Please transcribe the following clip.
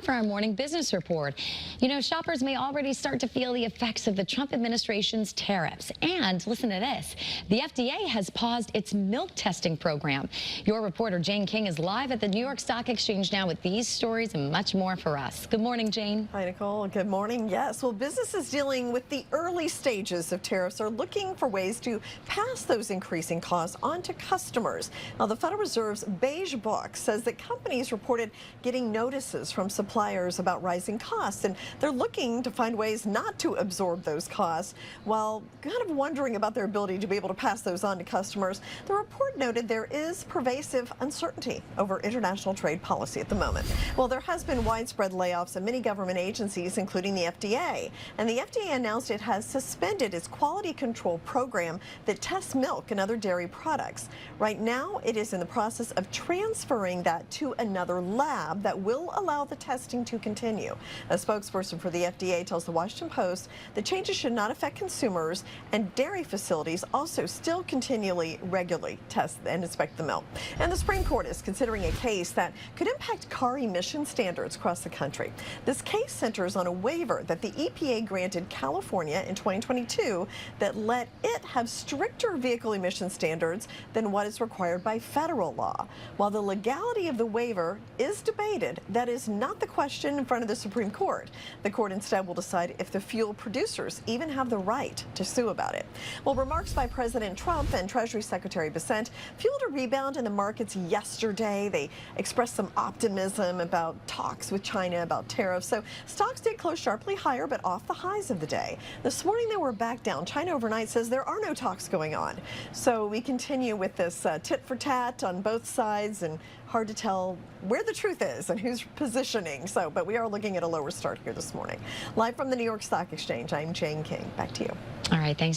for our morning business report. You know, shoppers may already start to feel the effects of the Trump administration's tariffs. And listen to this, the FDA has paused its milk testing program. Your reporter Jane King is live at the New York Stock Exchange now with these stories and much more for us. Good morning, Jane. Hi, Nicole. Good morning. Yes, well, businesses dealing with the early stages of tariffs are looking for ways to pass those increasing costs on to customers. Now, the Federal Reserve's Beige Book says that companies reported getting notices from suppliers about rising costs, and they're looking to find ways not to absorb those costs while kind of wondering about their ability to be able to pass those on to customers. The report noted there is pervasive uncertainty over international trade policy at the moment. Well, there has been widespread layoffs at many government agencies, including the FDA, and the FDA announced it has suspended its quality control program that tests milk and other dairy products. Right now, it is in the process of transferring that to another lab that will allow the testing to continue. A spokesperson for the FDA tells the Washington Post the changes should not affect consumers, and dairy facilities also still continually regularly test and inspect the milk. And the Supreme Court is considering a case that could impact car emission standards across the country. This case centers on a waiver that the EPA granted California in 2022 that let it have stricter vehicle emission standards than what is required by federal law. While the legality of the waiver is debated, that is not the question in front of the Supreme Court. The court instead will decide if the fuel producers even have the right to sue about it. Well, remarks by President Trump and Treasury Secretary Bissett fueled a rebound in the markets yesterday. They expressed some optimism about talks with China about tariffs. So stocks did close sharply higher, but off the highs of the day. This morning they were back down. China overnight says there are no talks going on. So we continue with this tit for tat on both sides, and hard to tell where the truth is and who's positioning. But we are looking at a lower start here this morning. Live from the New York Stock Exchange, I'm Jane King. Back to you. All right, thanks.